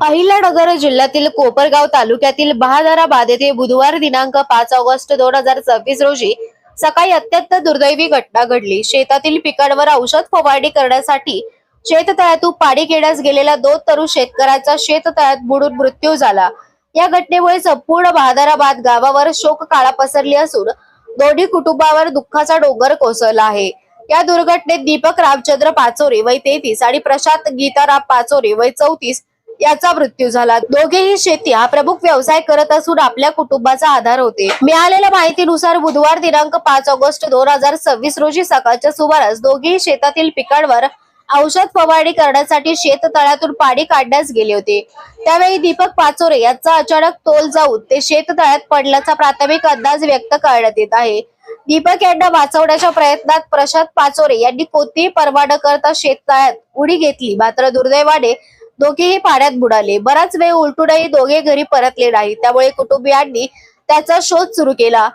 अहिल्यानगर जिल्ह्यातील कोपरगाव तालुक्यातील बहादराबाद येथे बुधवार दिनांक 5 ऑगस्ट 2026 रोजी सकाळी अत्यंत दुर्दैवी घटना घडली। शेतातील पिकांवर औषध फवारणी करण्यासाठी शेततळ्यातून पाणी घेण्यास गेलेल्या 2 तरुण शेतकऱ्यांचा शेततळ्यात बुडून मृत्यू झाला। या घटनेमुळे संपूर्ण बहादराबाद गावावर शोककळा पसरली असून दोन्ही कुटुंबावर दुःखाचा डोंगर कोसळला आहे। या दुर्घटनेत दीपक रामचंद्र पाचोरे वय 33 आणि प्रशांत गीताराम पाचोरे वय 34 याचा मृत्यू झाला। दोघेही शेती हा प्रमुख व्यवसाय करत असून आपल्या कुटुंबाचा आधार होते। मिळालेल्या माहितीनुसार बुधवार दिनांक 5 ऑगस्ट 2026 रोजी सकाळच्या सुमारास दोघेही शेतातील पिकांवर औषध फवारणी करण्यासाठी शेततळ्यातून पाणी काढण्यास गेले होते। त्यावेळी दीपक पाचोरे यांचा अचानक तोल जाऊन ते शेततळ्यात पडल्याचा प्राथमिक अंदाज व्यक्त करण्यात येत आहे। दीपक यांना वाचवण्याच्या प्रयत्नात प्रशांत पाचोरे यांनी कोणतीही पर्वा न करता शेततळ्यात उडी घेतली, मात्र दुर्दैवाने दोघेही पाण्यात बुडाले। बराच वेळ उलटूनही दोघे घरी परतले नाही, त्यामुळे कुटुंबियांनी त्याचा शोध सुरू केला।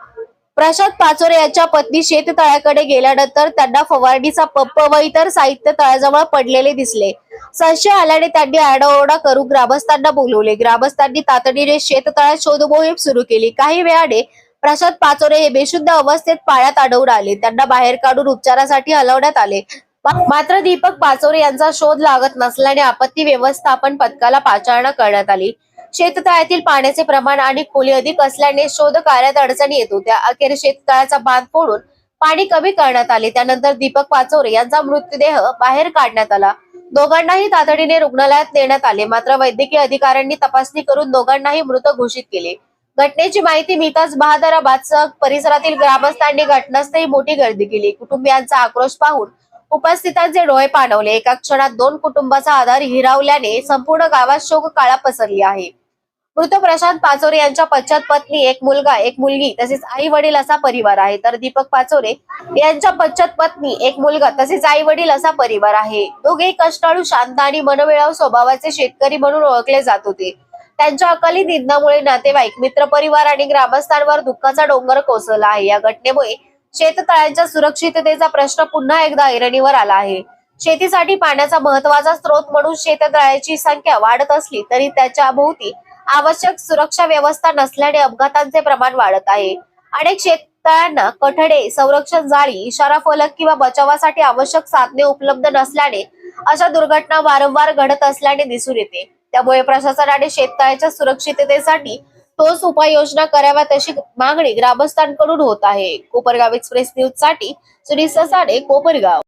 प्रशांत पाचोरे यांच्या पत्नी शेततळ्याकडे गेल्यानंतर त्यांना फवारणीचा पंप व इतर साहित्य तळ्याजवळ पडलेले दिसले। संशय आल्याने त्यांनी आरडाओरडा करून ग्रामस्थांना बोलवले। ग्रामस्थांनी तातडीने शेततळ्यात शोध मोहीम सुरू केली। काही वेळाने प्रशांत पाचोरे हे बेशुद्ध अवस्थेत पाण्यात आढळून आले। त्यांना बाहेर काढून उपचारासाठी हलवण्यात आले, मात्र दीपक पाचोरे यांचा शोध लागत नसल्याने आपत्ती व्यवस्थापन पथकाला पाचारणा करण्यात आली। शेततळ्यातील पाण्याचे प्रमाण आणि खोली अधिक असल्याने शोध कार्यात अडचणी येत होत्या। अखेर शेततळ्याचा बांध फोडून पाणी कमी करण्यात आले। त्यानंतर दीपक पाचोरे यांचा मृतदेह बाहेर काढण्यात आला। दोघांनाही तातडीने रुग्णालयात नेण्यात आले, मात्र वैद्यकीय अधिकाऱ्यांनी तपासणी करून दोघांनाही मृत घोषित केले। घटनेची माहिती मिळताच बहादराबादसह परिसरातील ग्रामस्थांनी घटनास्थळी मोठी गर्दी केली। कुटुंबियांचा आक्रोश पाहून उपस्थितांचे डोळे पाणवले। एका क्षणात 2 कुटुंबाचा आधार हिरावल्याने संपूर्ण गावात शोककळा पसरली आहे। मृत प्रशांत पाचोरे यांच्या पश्चात पत्नी, एक मुलगा, एक मुलगी तसेच आई वडील असा परिवार आहे, तर दीपक पाचोरे यांच्या पश्चात पत्नी, एक मुलगा तसेच आई वडील असा परिवार आहे। दोघेही कष्टाळू, शांत आणि मनमिळावू स्वभावाचे शेतकरी म्हणून ओळखले जात होते। त्यांच्या अकाली निधनामुळे नातेवाईक, मित्रपरिवार आणि ग्रामस्थांवर दुःखाचा डोंगर कोसळला आहे। या घटनेमुळे शेततळ्यांच्या सुरक्षिततेचा प्रश्न पुन्हा एकदा ऐरणीवर आला आहे। शेतीसाठी पाण्याचा महत्त्वाचा स्रोत म्हणून शेततळ्याची संख्या वाढत असली तरी त्याच्या भोवती आवश्यक सुरक्षा व्यवस्था नसल्याने अपघातांचे प्रमाण वाढत आहे। अनेक शेततळ्यांना कठडे, संरक्षण जाळी, इशारा फलक किंवा बचावासाठी आवश्यक साधने उपलब्ध नसल्याने अशा दुर्घटना वारंवार घडत असल्याने दिसून येते। त्यामुळे प्रशासनाने शेततळ्याच्या सुरक्षिततेसाठी ठोस उपाययोजना कराव्यात अशी मागणी ग्रामस्थांकडून होत आहे। कोपरगाव एक्सप्रेस न्यूज साठी सुनील ससाणे, कोपरगाव।